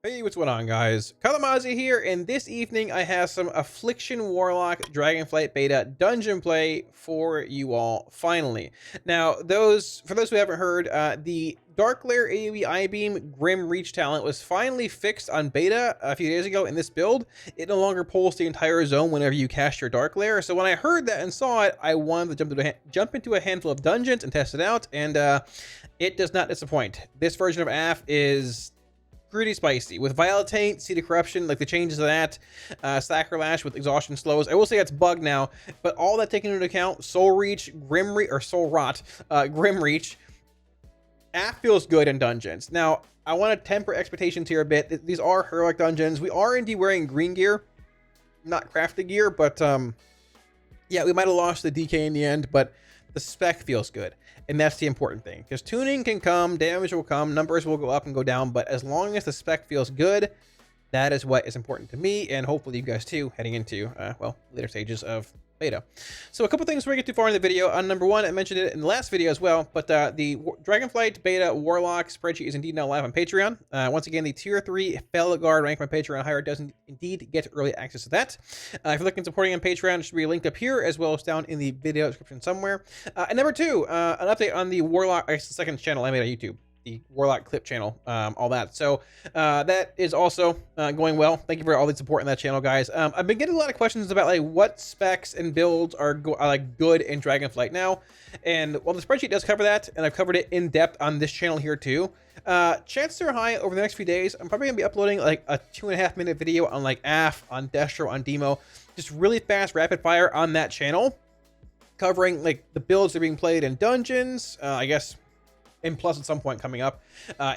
Hey, what's going on, guys? Kalamazi here, and this evening I have some Affliction Warlock Dragonflight beta dungeon play for you all, finally. Now, for those who haven't heard, the Dark Lair AOE I-Beam Grim Reach talent was finally fixed on beta a few days ago in this build. It no longer pulls the entire zone whenever you cast your Dark Lair, so when I heard that and saw it, I wanted to jump into a handful of dungeons and test it out, and it does not disappoint. This version of AF is pretty spicy with Vile Taint, Seed of Corruption, like the changes of that, Sacrilege with exhaustion slows. I will say that's bugged now, but all that taken into account, Soul Reach, Soul Rot, Grim Reach, AF feels good in dungeons. Now, I want to temper expectations here a bit. These are heroic dungeons. We are indeed wearing green gear, not crafted gear, but yeah, we might have lost the DK in the end, but the spec feels good. And that's the important thing, because tuning can come, damage will come, numbers will go up and go down, but as long as the spec feels good, that is what is important to me, and hopefully you guys too, heading into, well, later stages of beta. So a couple things before we get too far in the video. Number one, I mentioned it in the last video as well, but the Dragonflight beta Warlock spreadsheet is indeed now live on Patreon. Once again, the tier 3 Felguard rank on Patreon higher does indeed get early access to that. If you're looking at supporting on Patreon, it should be linked up here as well as down in the video description somewhere. And number two, an update on the Warlock, the second channel I made on YouTube, the Warlock clip channel, all that. So that is also going well. Thank you for all the support in that channel, guys. I've been getting a lot of questions about like what specs and builds are like good in Dragonflight now, and while the spreadsheet does cover that, and I've covered it in depth on this channel here too, chances are high over the next few days I'm probably gonna be uploading like a 2.5-minute video on like AF, on Destro, on Demo, just really fast rapid fire on that channel, covering like the builds that are being played in dungeons, I guess, and plus at some point coming up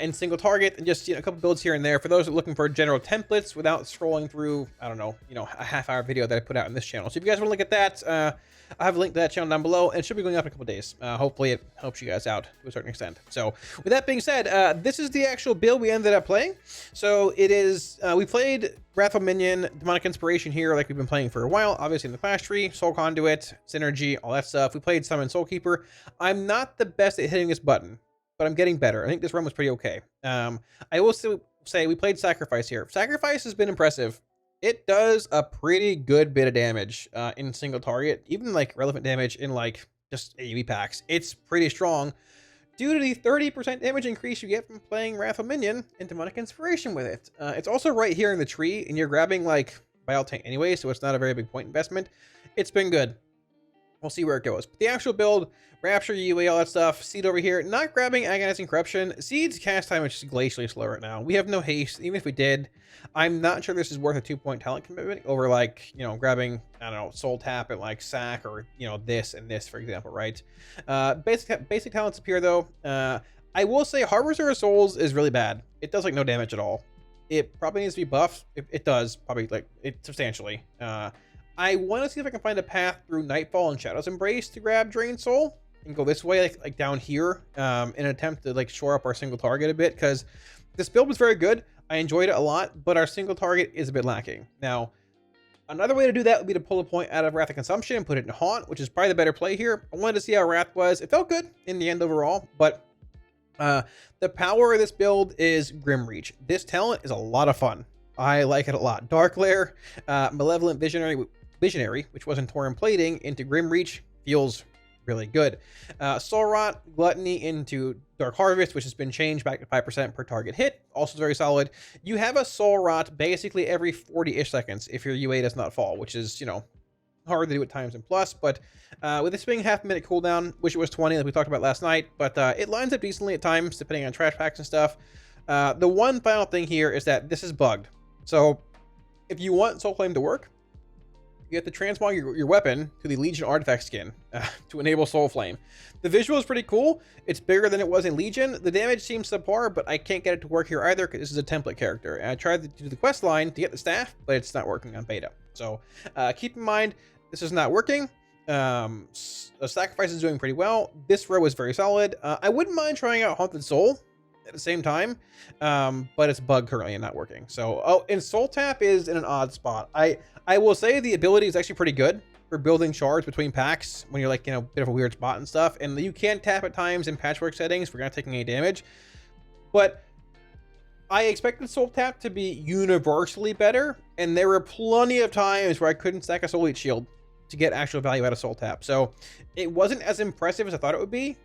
in single target, and just, you know, a couple builds here and there for those that are looking for general templates without scrolling through, I don't know, a half-hour video that I put out in this channel. So if you guys want to look at that, I have a link to that channel down below, and it should be going up in a couple days. Hopefully it helps you guys out to a certain extent. So with that being said, this is the actual build we ended up playing. So it is, we played Wrathful Minion, Demonic Inspiration here like we've been playing for a while, obviously in the class tree, Soul Conduit, Synergy, all that stuff. We played Summon Soulkeeper. I'm not the best at hitting this button, but I'm getting better. I think this run was pretty okay. I will still say we played Sacrifice here. Sacrifice has been impressive. It does a pretty good bit of damage in single target, even like relevant damage in like just AoE packs. It's pretty strong due to the 30% damage increase you get from playing Wrathful Minion and Demonic Inspiration with it. It's also right here in the tree, and you're grabbing like Vile Taint anyway, so it's not a very big point investment. It's been good. We'll see where it goes. But the actual build, Rapture, UA, all that stuff. Seed over here, not grabbing Agonizing Corruption. Seed's cast time is just glacially slow right now. We have no haste. Even if we did, I'm not sure this is worth a 2-point talent commitment over, like, you know, grabbing, I don't know, Soul Tap at like Sack, or, you know, this and this, for example, right? Basic talents appear though. I will say Harvester of Souls is really bad. It does like no damage at all. It probably needs to be buffed. It does probably like it substantially. I want to see if I can find a path through Nightfall and Shadow's Embrace to grab Drained Soul and go this way, like down here, in an attempt to like shore up our single target a bit, because this build was very good. I enjoyed it a lot, but our single target is a bit lacking. Now, another way to do that would be to pull a point out of Wrath of Consumption and put it in Haunt, which is probably the better play here. I wanted to see how Wrath was. It felt good in the end overall, but the power of this build is Grim Reach. This talent is a lot of fun. I like it a lot. Dark Lair, Malevolent Visionary, which was in Tauren Plating, into Grim Reach feels really good. Soul Rot, Gluttony into Dark Harvest, which has been changed back to 5% per target hit, also very solid. You have a Soul Rot basically every 40-ish seconds if your UA does not fall, which is, you know, hard to do at times in Plus, but with this being half-minute cooldown, which it was 20 like we talked about last night, but it lines up decently at times depending on trash packs and stuff. The one final thing here is that this is bugged. So if you want Soul Flame to work, you have to transmog your weapon to the Legion artifact skin to enable Soul Flame. The visual is pretty cool. It's bigger than it was in Legion. The damage seems subpar, but I can't get it to work here either because this is a template character. And I tried to do the quest line to get the staff, but it's not working on beta. So keep in mind, this is not working. Sacrifice is doing pretty well. This row is very solid. I wouldn't mind trying out Haunted Soul at the same time, but it's bugged currently and not working. So, oh, and Soul Tap is in an odd spot. I will say the ability is actually pretty good for building shards between packs when you're like, you know, a bit of a weird spot and stuff. And you can tap at times in patchwork settings if you're not taking any damage. But I expected Soul Tap to be universally better, and there were plenty of times where I couldn't stack a Soul Eat Shield to get actual value out of Soul Tap. So it wasn't as impressive as I thought it would be.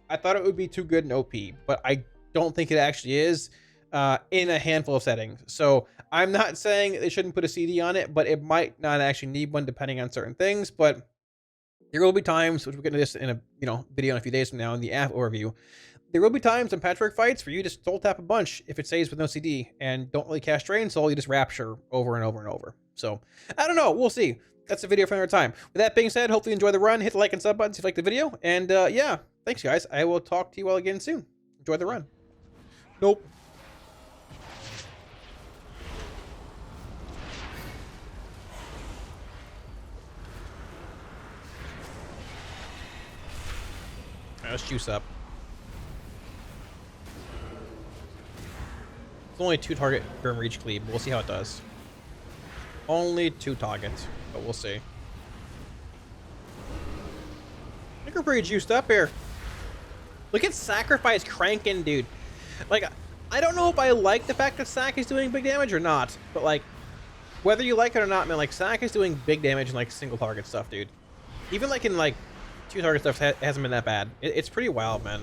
I thought it would be too good in OP, but I don't think it actually is in a handful of settings. So I'm not saying they shouldn't put a CD on it, but it might not actually need one depending on certain things. But there will be times, which we'll get into this in a video in a few days from now in the app overview. There will be times in patchwork fights where you just Soul Tap a bunch if it stays with no CD and don't really cast Drain Soul, you just Rapture over and over and over. So I don't know, we'll see. That's a video for another time. With that being said, hopefully you enjoy the run. Hit the like and sub buttons if you like the video. And yeah, thanks guys. I will talk to you all again soon. Enjoy the run. Nope. Let's juice up. It's only 2 target Grim Reach Cleave, but we'll see how it does. Only 2 targets, but we'll see. I think we're pretty juiced up here. Look at Sacrifice cranking, dude. Like, I don't know if I like the fact that Sac is doing big damage or not, but like, whether you like it or not, man, like Sac is doing big damage in like single target stuff, dude. Even like in like 2 target stuff hasn't been that bad. It's pretty wild, man.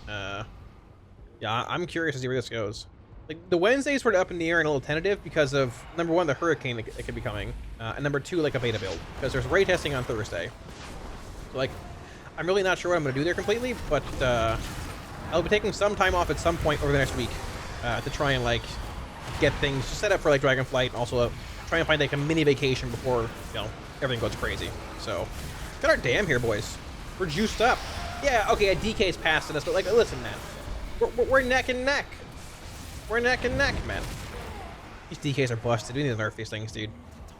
Yeah, I'm curious to see where this goes. Like, the Wednesdays were up in the air and a little tentative because of, number 1, the Hurricane that could be coming, and number 2, like a beta build, because there's raid testing on Thursday. So, like, I'm really not sure what I'm going to do there completely, but I'll be taking some time off at some point over the next week to try and, like, get things set up for, like, Dragonflight, and also try and find, like, a mini vacation before, everything goes crazy. So, got our dam here, boys. We're juiced up. Yeah, okay, a DK's passing us, but, like, listen, man. We're neck and neck. We're neck and neck, man. These DKs are busted. We need to nerf these things, dude.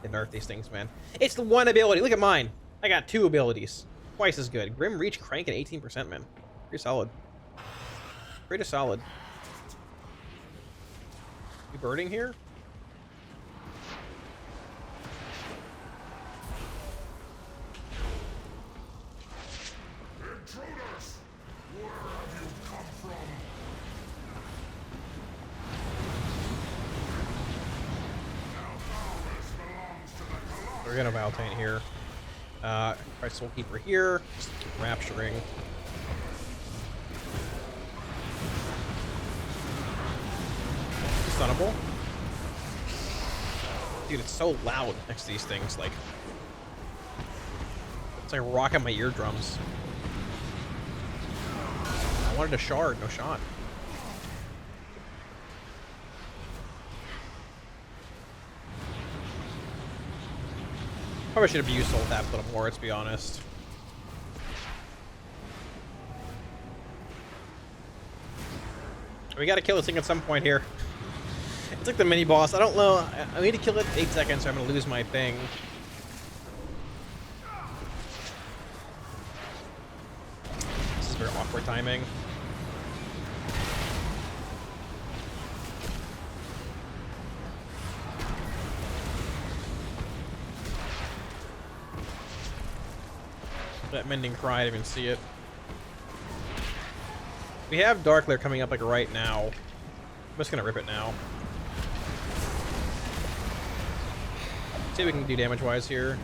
They nerf these things, man. It's the one ability. Look at mine. I got 2 abilities. Twice as good. Grim Reach crank at 18%, man. Pretty solid. Pretty solid. You birding here? Intruders! Where have you come from? We're gonna Valtaint here. Try Soul Keeper here. Just keep rapturing. Stunnable. Dude, it's so loud next to these things. Like, it's like rocking my eardrums. I wanted a shard, no shot. Probably should have used Soul Tap a little more, let's be honest. We gotta kill this thing at some point here. It's like the mini boss. I don't know. I need to kill it in 8 seconds, so I'm gonna lose my thing. This is very awkward timing. That Mending Cry, I didn't even see it. We have Dark Lair coming up like right now. I'm just gonna rip it now. See what we can do damage-wise here.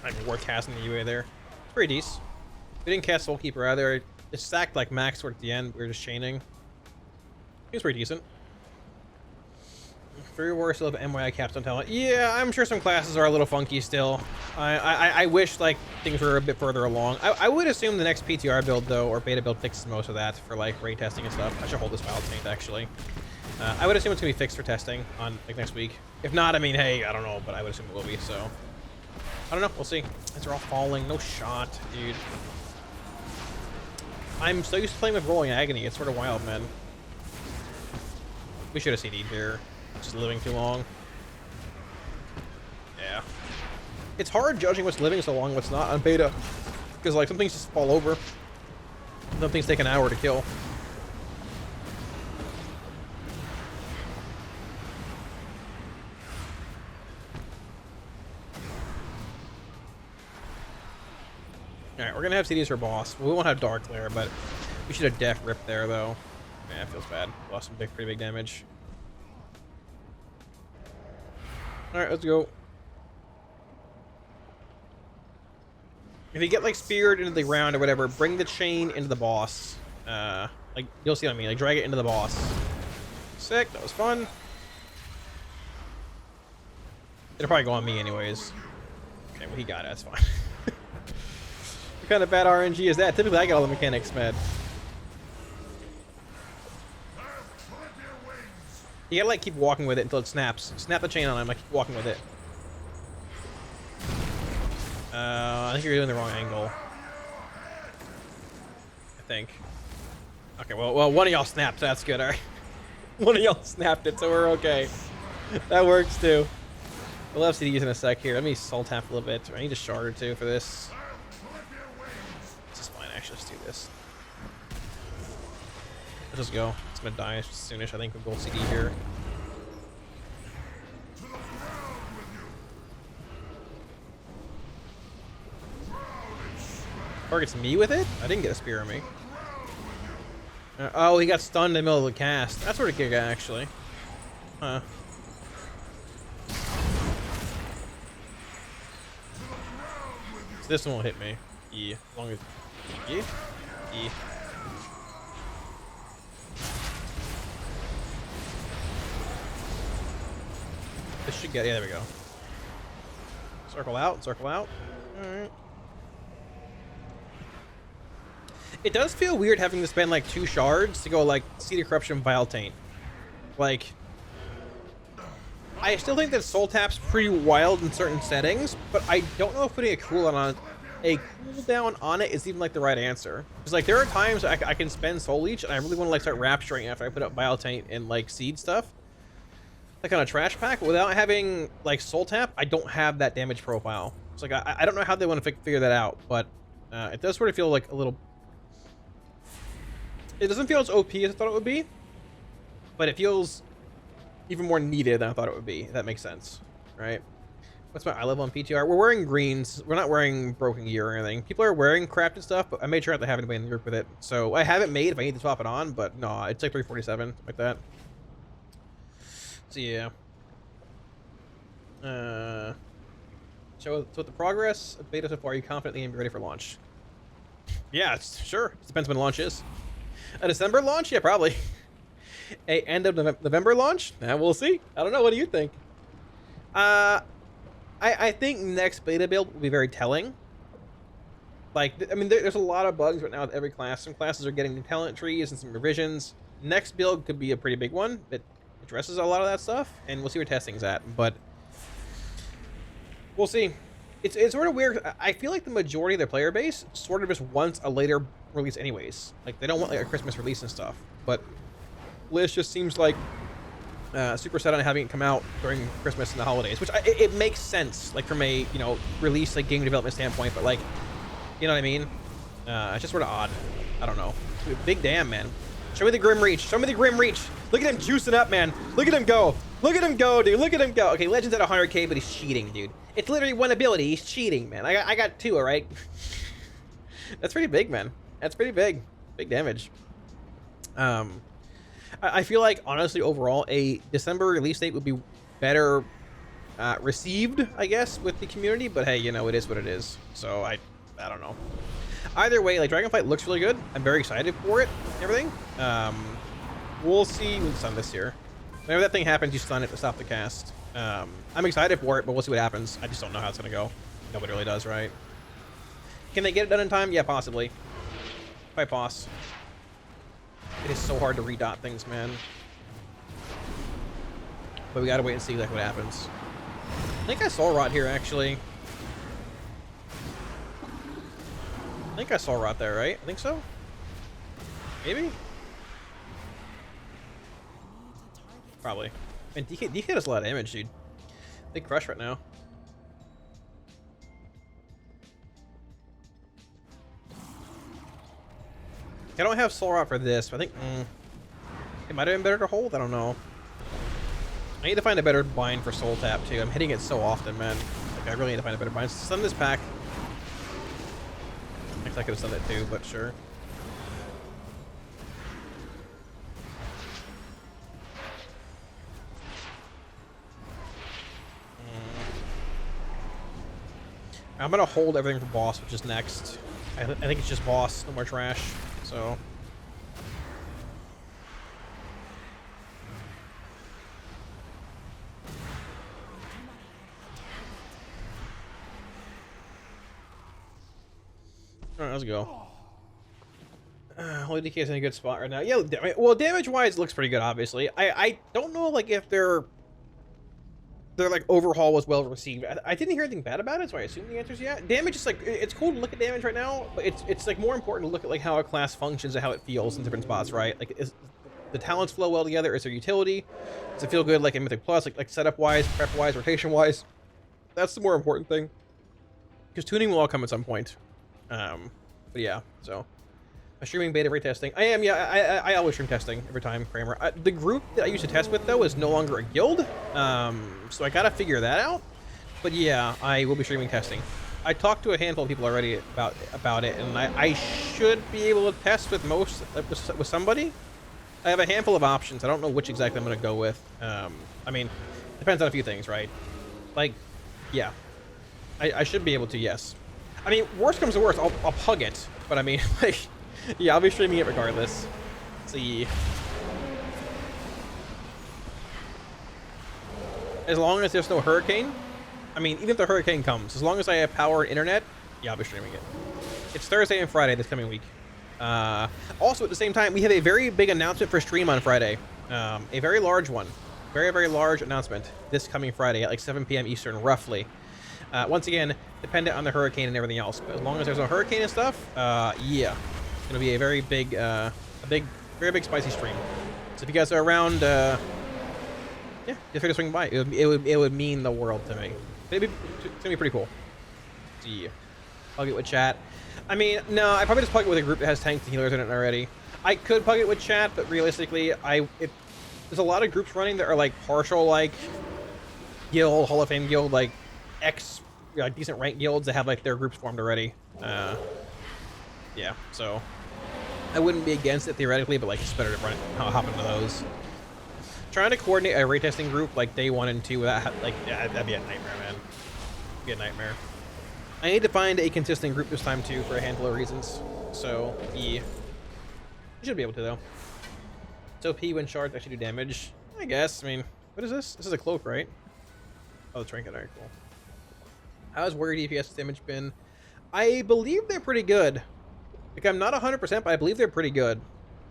I mean, worth casting the UA there. It's pretty decent. We didn't cast Soul Keeper either. It stacked like max toward the end. We were just chaining. He was pretty decent. Very worse of MYI capstone talent. Yeah, I'm sure some classes are a little funky still. I wish like things were a bit further along. I would assume the next PTR build though, or beta build, fixes most of that for like raid testing and stuff. I should hold this Valtaint actually. I would assume it's gonna be fixed for testing on like next week. If not, I mean, hey, I don't know, but I would assume it will be. So I don't know. We'll see. These are all falling. No shot, dude. I'm so used to playing with Rolling Agony. It's sort of wild, man. We should have CD'd here. Just living too long. Yeah. It's hard judging what's living so long and what's not on beta. Because, like, some things just fall over. Some things take an hour to kill. Alright, we're gonna have CDs for boss. We won't have Dark Lair, but we should have Def Rip there, though. Yeah, it feels bad. Lost some pretty big damage. Alright, let's go. If you get, like, speared into the ground or whatever, bring the chain into the boss. Like, you'll see what I mean. Like, drag it into the boss. Sick. That was fun. It'll probably go on me anyways. Okay, well, he got it. That's fine. What kind of bad RNG is that? Typically, I get all the mechanics, man. You gotta, like, keep walking with it until it snaps. Snap the chain on him, like, keep walking with it. I think you're doing the wrong angle. I think. Okay, well, one of y'all snapped. So that's good, alright. One of y'all snapped it, so we're okay. That works, too. We'll have CDs in a sec here. Let me soul tap a little bit. I need a shard or two for this. This is fine, actually. Let's do this. Let's just go. It's gonna die soonish, I think, with gold CD here. Targets me with it? I didn't get a spear on me. Oh, he got stunned in the middle of the cast. That's sort of kick, actually. Huh. So this one will hit me. Yeah. As long as. Yeah? Yeah. This should get. Yeah, there we go. Circle out, circle out. Alright. It does feel weird having to spend like 2 shards to go like Seed of Corruption, Vile Taint. Like, I still think that Soul Tap's pretty wild in certain settings, but I don't know if putting a cooldown on it is even like the right answer. Because like there are times I can spend Soul Leech and I really want to like start rapturing after I put up Vile Taint and like Seed stuff. Like on a trash pack, without having like Soul Tap, I don't have that damage profile. It's like I don't know how they want to figure that out, but it does sort of feel like a little. It doesn't feel as OP as I thought it would be, but it feels even more needed than I thought it would be, if that makes sense, right? What's my eye level on PTR? We're wearing greens. We're not wearing broken gear or anything. People are wearing crafted stuff, but I made sure not to have anybody in the group with it. So I have it made if I need to swap it on, but no, it's like 347, like that. So yeah. So with the progress of beta so far, are you confidently and be ready for launch? Yeah, sure. It depends when launch is. A December launch? Yeah, probably. A end of November launch? We'll see. I don't know. What do you think? I think next beta build will be very telling. Like, I mean, there's a lot of bugs right now with every class. Some classes are getting new talent trees and some revisions. Next build could be a pretty big one that addresses a lot of that stuff, and we'll see where testing's at. But we'll see. It's sort of weird. I feel like the majority of their player base sort of just wants a later release anyways. Like, they don't want like a Christmas release and stuff. But Liz just seems like super set on having it come out during Christmas and the holidays, which it makes sense, like from a, you know, release like game development standpoint. But like, you know what I mean? It's just sort of odd. I don't know. Big damn, man. Show me the Grim Reach. Show me the Grim Reach. Look at him juicing up, man. Look at him go. Look at him go, dude. Look at him go. Okay, Legend's at 100k, but he's cheating, dude. It's literally one ability. He's cheating, man. I got 2, all right? That's pretty big, man. That's pretty big. Big damage. I feel like, honestly, overall, a December release date would be better received, I guess, with the community. But hey, you know, it is what it is. So I don't know. Either way, like, Dragonflight looks really good. I'm very excited for it and everything. We'll see. We'll stun this here. Whenever that thing happens, you stun it to stop the cast. I'm excited for it, but we'll see what happens. I just don't know how it's going to go. Nobody really does, right? Can they get it done in time? Yeah, possibly. If I pause. It is so hard to redot things, man. But we got to wait and see like what happens. I think I saw rot here, actually. I think I saw rot there, right? I think so. Maybe? Probably. And DK does a lot of damage, dude. Big crush right now. I don't have soul rot for this, but I think it might have been better to hold. I don't know. I need to find a better bind for soul tap too. I'm hitting it so often, man. Like, I really need to find a better bind. Stun this pack. I could have done that too, but sure. I'm gonna hold everything for boss, which is next. I think it's just boss, no more trash. So. Alright, let's go. Holy DK is in a good spot right now. Yeah, well, damage-wise, it looks pretty good, obviously. I don't know, like, if their like overhaul was well received. I didn't hear anything bad about it, so I assume the answer is yeah. Damage is like, it's cool to look at damage right now, but it's like more important to look at like how a class functions and how it feels in different spots, right? Like, is the talents flow well together? Is there utility? Does it feel good like in Mythic Plus, like setup-wise, prep-wise, rotation-wise? That's the more important thing. Because tuning will all come at some point. But yeah, so. I'm streaming beta retesting. I am, yeah, I always stream testing every time, Kramer. The group that I used to test with, though, is no longer a guild. So I gotta figure that out. But yeah, I will be streaming testing. I talked to a handful of people already about it, and I should be able to test with with somebody. I have a handful of options. I don't know which exactly I'm gonna go with. I mean, depends on a few things, right? Like, yeah. I should be able to, yes. I mean, worst comes to worst, I'll pug it. But I mean, like... Yeah, I'll be streaming it regardless. See. As long as there's no hurricane. I mean, even if the hurricane comes, as long as I have power and internet, yeah, I'll be streaming it. It's Thursday and Friday this coming week. Also, at the same time, we have a very big announcement for stream on Friday. A very large one. Very, very large announcement this coming Friday at like 7 p.m. Eastern, roughly. Once again, dependent on the hurricane and everything else. But as long as there's no hurricane and stuff, yeah. It's gonna be a very big, very big spicy stream. So if you guys are around, yeah, feel free to swing by. It would mean the world to me. It's gonna be pretty cool. See, plug it with chat. I mean, no, I probably just plug it with a group that has tanks and healers in it already. I could plug it with chat, but realistically, there's a lot of groups running that are like partial, like guild, Hall of Fame guild, like decent rank guilds that have like their groups formed already. Yeah, so I wouldn't be against it theoretically, but like it's better to hop into those. Trying to coordinate a retesting group like day 1 and 2 without like, yeah, that'd be a nightmare, man. Be a nightmare. I need to find a consistent group this time too for a handful of reasons. So yeah, you should be able to though. So P when shards actually do damage, I guess. I mean, what is this? This is a cloak, right? Oh, the trinket. Alright, cool. How's warrior DPS damage been? I believe they're pretty good. Like, I'm not 100%, but I believe they're pretty good.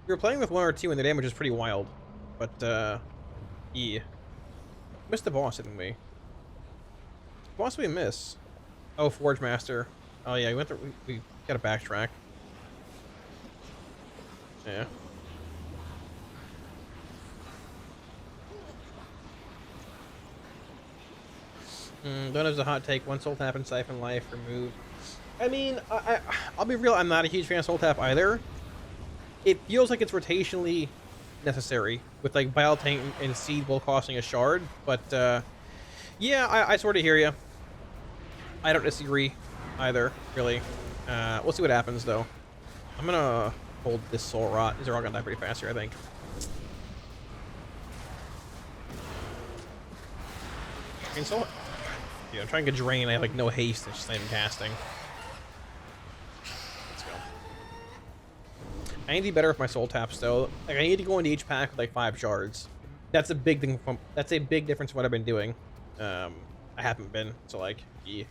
We were playing with 1 or 2, and the damage is pretty wild. But, yeah. Missed the boss, didn't we? Boss we miss? Oh, Forge Master. Oh, yeah, we gotta backtrack. Yeah. Don't have a hot take. One soul tap and siphon life removed. I mean, I'll be real, I'm not a huge fan of soul tap either. It feels like it's rotationally necessary with like Bile Tank and Seed while costing a shard, but yeah, I sort of hear you. I don't disagree either, really. We'll see what happens though. I'm gonna hold this Soul Rot. These are all gonna die pretty fast here, I think. Yeah, I'm trying to drain. I have like no haste. It's just not even casting. I need to be better with my soul taps though. Like I need to go into each pack with like 5 shards. That's a big thing. That's a big difference from what I've been doing. I haven't been, so like, yeah.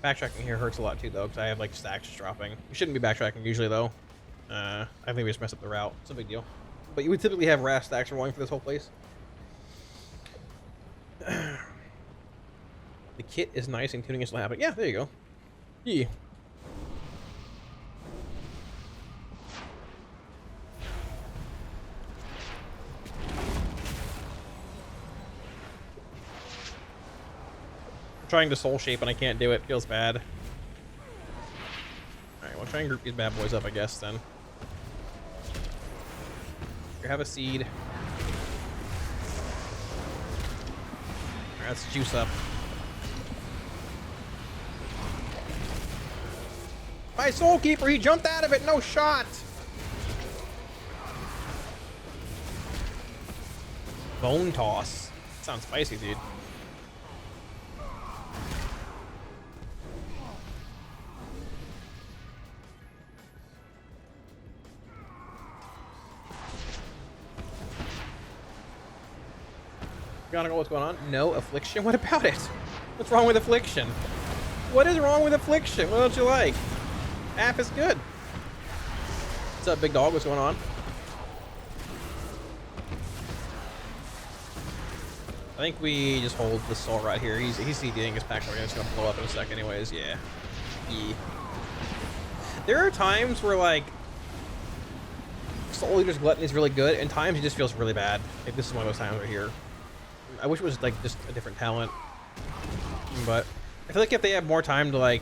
Backtracking here hurts a lot too though, because I have like stacks dropping. We shouldn't be backtracking usually though. I think we just messed up the route. It's a big deal. But you would typically have RAS stacks rolling for this whole place. The kit is nice and tuning is still happening. Yeah, there you go. Yeah. Trying to soul shape and I can't do it. Feels bad. Alright, we'll try and group these bad boys up, I guess, then. Here, have a seed. Alright, let's juice up. My Soul Keeper, he jumped out of it. No shot. Bone Toss. Sounds spicy, dude. Gotta go, what's going on? No, Affliction? What about it? What's wrong with Affliction? What is wrong with Affliction? What don't you like? App is good. What's up, big dog? What's going on? I think we just hold the soul right here. He's CDing his pack. We're just gonna blow up in a sec anyways. Yeah. There are times where, like, Soul Eater's Gluttony is really good, and times he just feels really bad. Like, this is one of those times right here. I wish it was, like, just a different talent. But I feel like if they have more time to, like,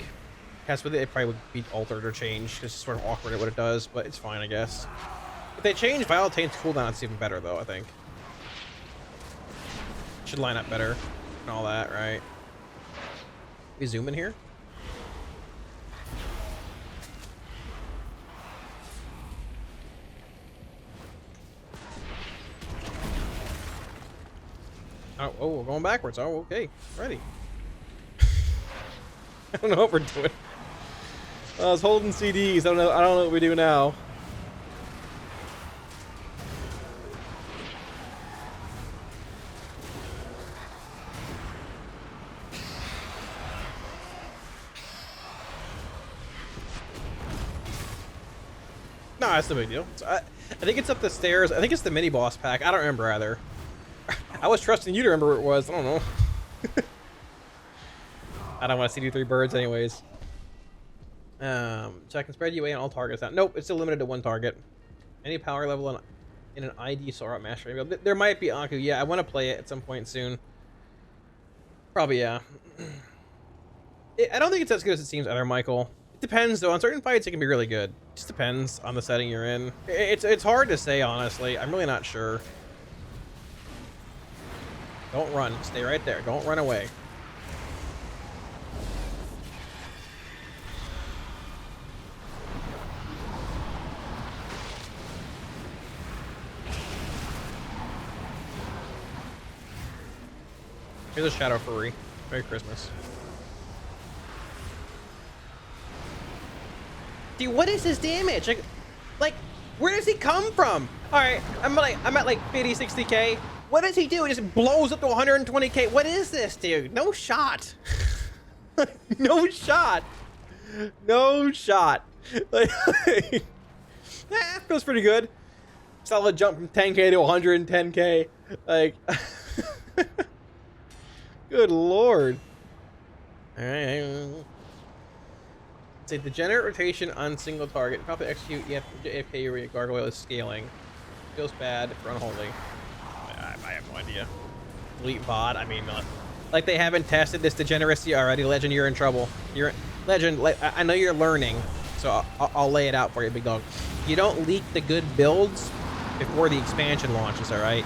cast with it, it probably would be altered or changed. It's sort of awkward at what it does, but it's fine, I guess. If they change Vile Taint's cooldown, it's even better, though, I think. Should line up better and all that, right? We zoom in here? Oh, we're going backwards. Oh, okay. Ready. I don't know what we're doing. I was holding CDs. I don't know what we do now. No, that's no big deal. I think it's up the stairs. I think it's the mini boss pack. I don't remember either. I was trusting you to remember what it was. I don't know. I don't want to CD 3 birds anyways. So I can spread UA on all targets now. Nope, it's still limited to one target. Any power level in an ID Sora Master. There might be Aku. Yeah, I want to play it at some point soon. Probably, yeah. I don't think it's as good as it seems either, Michael. It depends, though. On certain fights, it can be really good. It just depends on the setting you're in. It's hard to say, honestly. I'm really not sure. Don't run. Stay right there. Don't run away. Here's a Shadow Furry. Merry Christmas. Dude, what is his damage? Like, where does he come from? All right, I'm at like 50, 60K. What does he do? He just blows up to 120K. What is this, dude? No shot. No shot. No shot. Like, feels pretty good. Solid jump from 10K to 110K. Like, good lord. All right. Say degenerate rotation on single target. Probably execute AFK where your gargoyle is scaling. Feels bad for unholy. I have no idea. Elite VOD. I mean, like they haven't tested this degeneracy already. Legend, you're in trouble. Legend. I know you're learning, so I'll lay it out for you, big dog. You don't leak the good builds before the expansion launches. All right.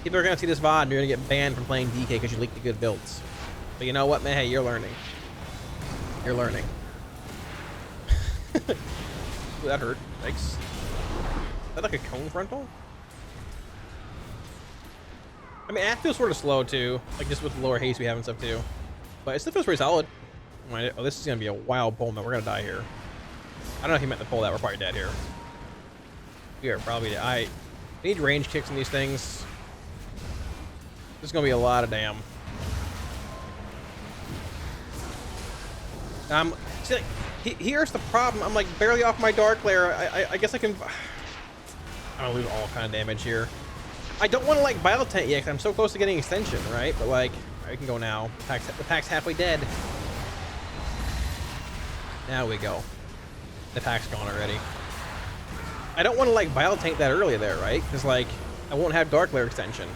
People are gonna see this VOD and you're gonna get banned from playing DK because you leaked the good builds. But you know what, man? Hey, you're learning. You're learning. Ooh, that hurt. Thanks. Is that like a cone frontal? I mean, it feels sort of slow too, like just with the lower haste we have and stuff too. But it still feels pretty solid. Oh, this is gonna be a wild pull, man. We're gonna die here. I don't know if he meant to pull that. We're probably dead here. We are probably dead. I need range kicks in these things. There's gonna be a lot of damn. See, like, here's the problem. I'm like barely off my dark layer. I guess I can. I don't lose all kind of damage here. I don't want to like Vile Taint yet because I'm so close to getting extension, right? But like, I can go now. The pack's halfway dead. Now we go. The pack's gone already. I don't want to like Vile Taint that early there, right? Because like, I won't have dark layer extension.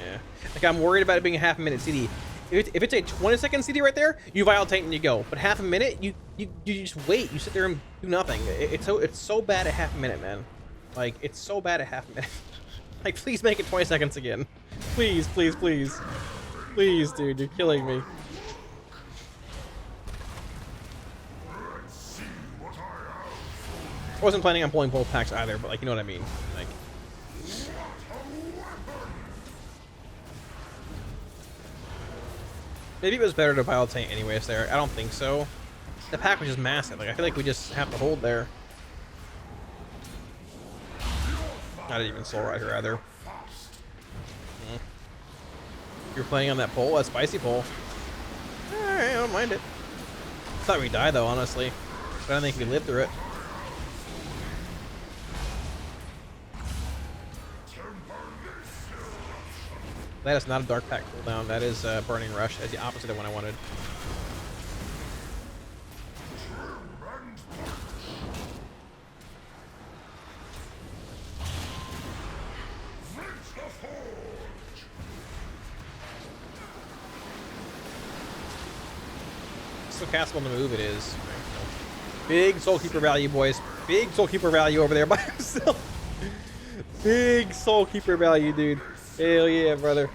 Yeah. Like I'm worried about it being a half-minute CD. If it's a 20-second CD right there, you Vile Taint and you go. But half a minute, you just wait. You sit there and do nothing. It's so bad at half a minute, man. Like it's so bad at half a minute. Like please make it 20 seconds again. Please, please, please. Please, dude, you're killing me. I wasn't planning on pulling both packs either, but like, you know what I mean? Like, maybe it was better to pile tank anyways there. I don't think so. The pack was just massive. Like, I feel like we just have to hold there. Not even Soul Rider either. You're playing on that pole, that spicy pole. Alright, I don't mind it. I thought we'd die though, honestly. But I don't think we lived through it. That is not a dark pack cooldown. That is Burning Rush. That's the opposite of what I wanted. So castable on the move it is. Big Soulkeeper value, boys. Big Soulkeeper value over there by himself. Big Soulkeeper value, dude. Hell yeah, brother.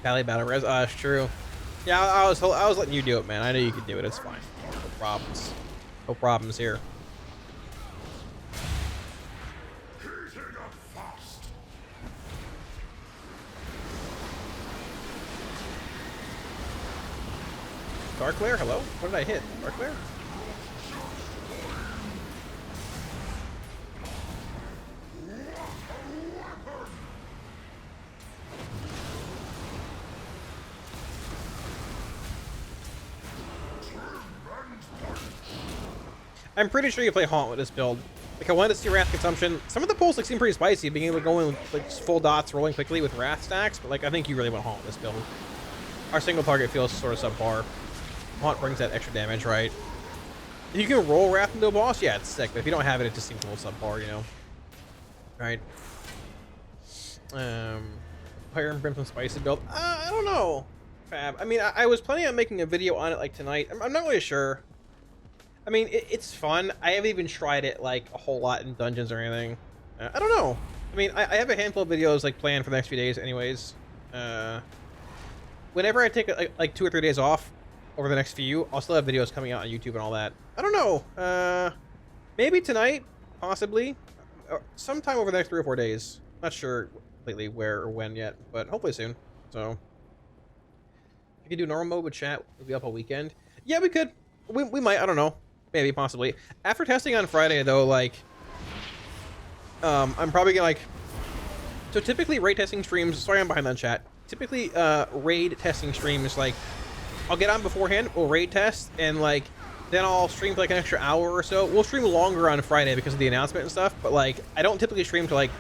Valley Battle Res. It's true. Yeah, I was letting you do it, man. I know you could do it. It's fine. No problems. No problems here. Dark Lair, hello? What did I hit? Dark Lair? I'm pretty sure you play Haunt with this build. Like, I wanted to see Wrath consumption. Some of the pulls like seem pretty spicy, being able to go in with like full dots, rolling quickly with Wrath stacks. But like, I think you really want Haunt with this build. Our single target feels sort of subpar. Haunt brings that extra damage, right? If you can roll Wrath into a boss, yeah, it's sick. But if you don't have it, it just seems a little subpar, you know? Right? Fire and Brimstone Spicy build. I don't know, Fab. I mean, I was planning on making a video on it like tonight. I'm not really sure. I mean, it's fun. I haven't even tried it like a whole lot in dungeons or anything. I don't know. I mean, I have a handful of videos like planned for the next few days anyways. Whenever I take like 2 or 3 days off over the next few, I'll still have videos coming out on YouTube and all that. I don't know. Maybe tonight, possibly. Or sometime over the next 3 or 4 days. Not sure completely where or when yet, but hopefully soon. So, if you could do normal mode with chat, we'll be up all weekend. Yeah, we could. We might. I don't know. Maybe, possibly. After testing on Friday, though, like, I'm probably gonna, like, so typically raid testing streams, sorry I'm behind on chat, typically, raid testing streams, like, I'll get on beforehand, we'll raid test, and, like, then I'll stream for, like, an extra hour or so. We'll stream longer on Friday because of the announcement and stuff, but, like, I don't typically stream till, like,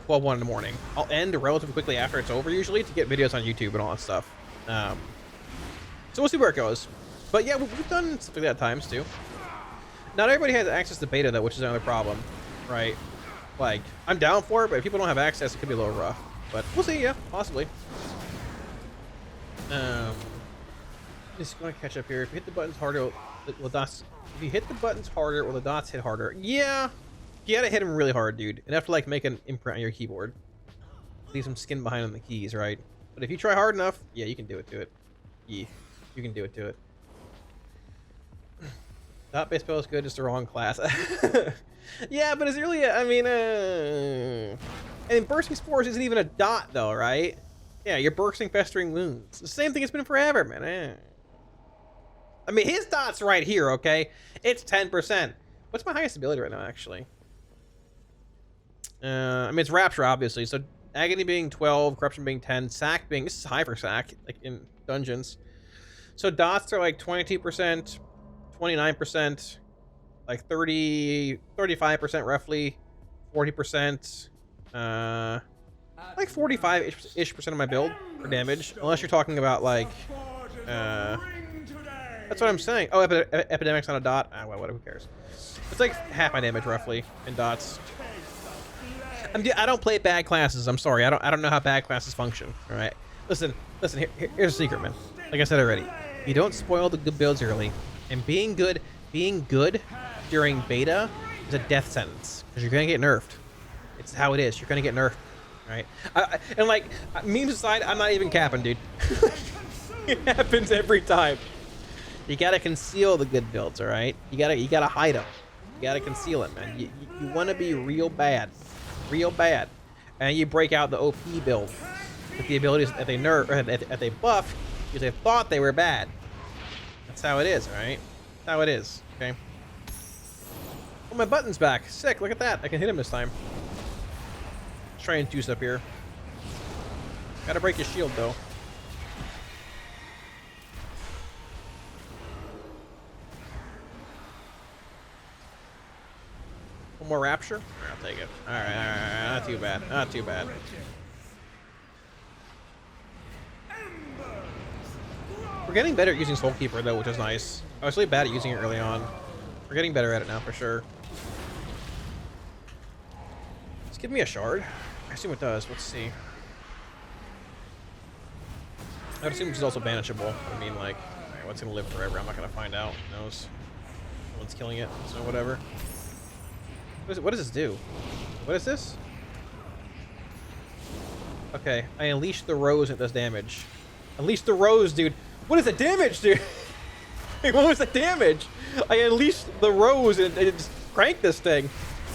12, 1 in the morning. I'll end relatively quickly after it's over, usually, to get videos on YouTube and all that stuff. So we'll see where it goes. But, yeah, we've done stuff like that at times, too. Not everybody has access to beta, though, which is another problem, right? Like, I'm down for it, but if people don't have access, it could be a little rough. But we'll see, yeah, possibly. Just gonna catch up here. If you hit the buttons harder, will dots. If you hit the buttons harder, will the dots hit harder? Yeah, you gotta hit them really hard, dude. Enough to like make an imprint on your keyboard. Leave some skin behind on the keys, right? But if you try hard enough, yeah, you can do it to it. Yeah, you can do it to it. Dot base spell is good, just the wrong class. Yeah, but it's really, I mean, and bursting spores isn't even a dot though, right? Yeah, you're bursting festering wounds. The same thing it's been forever, man. I mean, his dot's right here, okay? It's 10%. What's my highest ability right now, actually? I mean, it's Rapture, obviously. So Agony being 12, Corruption being 10, Sack being, this is high for Sack, like in dungeons. So dots are like 22%. 29%, like 30, 35% roughly, 40%, like 45-ish percent of my build for damage, unless you're talking about like, that's what I'm saying. Oh, Epidemic's on a dot. Ah, well, who cares? It's like half my damage roughly in dots. I don't play bad classes. I'm sorry. I don't know how bad classes function. All right. Listen. Here's a secret, man. Like I said already, you don't spoil the good builds early. And being good during beta is a death sentence because you're gonna get nerfed. It's how it is. You're gonna get nerfed, right? And like memes aside, I'm not even capping, dude. It happens every time. You gotta conceal the good builds, all right? You gotta hide them. You gotta conceal it, man. You want to be real bad, and you break out the OP build with the abilities that they nerf or that they buff because they thought they were bad. That's how it is, all right? That's how it is. Okay. Oh, my button's back. Sick. Look at that. I can hit him this time. Let's try and juice up here. Gotta break his shield though. One more rapture? I'll take it. Alright, not too bad. Not too bad. We're getting better at using Soulkeeper though, which is nice. I was really bad at using it early on. We're getting better at it now for sure. Let's give me a shard. I assume it does. Let's see. I would assume it's also banishable. I mean, like, alright, what's gonna live forever? I'm not gonna find out. Who knows? No one's killing it, so whatever. What does this do? What is this? Okay, I unleash the rose and it does damage. Unleash the rose, dude. What is the damage, dude? What was the damage? I unleashed the rose and it just cranked this thing.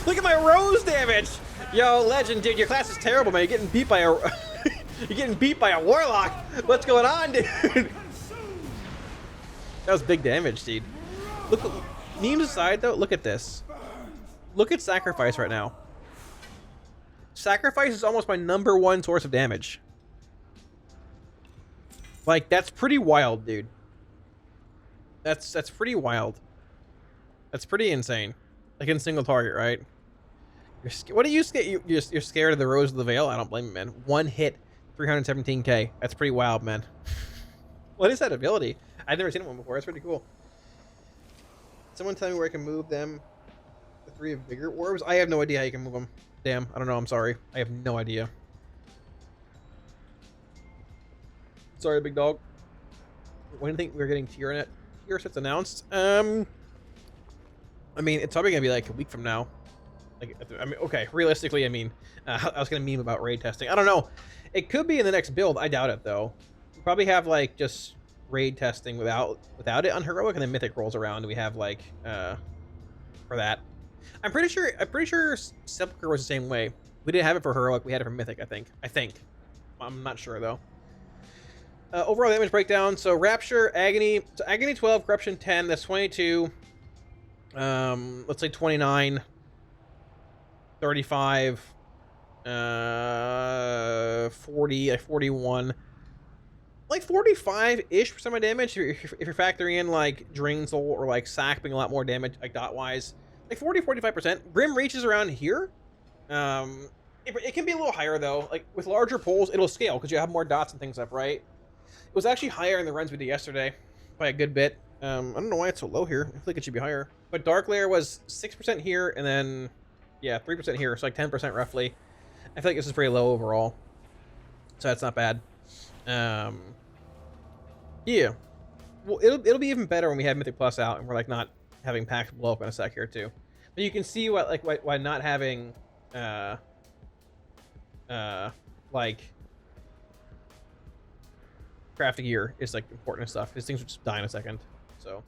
Look at my rose damage! Yo, legend, dude, your class is terrible, man. You're getting beat by a you're getting beat by a warlock. What's going on, dude? That was big damage, dude. Look, memes aside though, look at this. Look at Sacrifice right now. Sacrifice is almost my #1 source of damage. Like, that's pretty wild, dude. That's pretty wild. That's pretty insane. Like in single target, right? What are you scared? You're scared of the Rose of the Veil? I don't blame you, man. One hit, 317k. That's pretty wild, man. What is that ability? I've never seen one before. That's pretty cool. Someone tell me where I can move them. The 3 of Vigor Orbs? I have no idea how you can move them. Damn, I don't know. I'm sorry. I have no idea. Sorry, big dog. When do you think we're getting tier sets announced? I mean, it's probably gonna be like a week from now. Like, I mean, okay, realistically, I mean, I was gonna meme about raid testing. I don't know. It could be in the next build. I doubt it though. We'll probably have like just raid testing without it on heroic, and then mythic rolls around. And we have like for that. I'm pretty sure Sepulchre was the same way. We didn't have it for heroic. We had it for mythic. I think. I'm not sure though. Overall damage breakdown. So Rapture, Agony. So Agony 12, Corruption 10. That's 22. Let's say 29. 35. 40. Like 41. Like 45-ish % of my damage. If you're factoring in like Drain Soul or like Sack being a lot more damage, like dot wise. Like 40-45%. Grim reaches around here. It can be a little higher though. Like with larger pulls, it'll scale because you have more dots and things up, right? It was actually higher in the runs we did yesterday by a good bit. I don't know why it's so low here. I feel like it should be higher. But Dark Lair was 6% here, and then, yeah, 3% here. So like 10% roughly. I feel like this is pretty low overall. So that's not bad. Yeah. Well, it'll be even better when we have Mythic Plus out, and we're like not having packs blow up in a sec here too. But you can see why not having like crafting gear is like important stuff. These things would just die in a second. So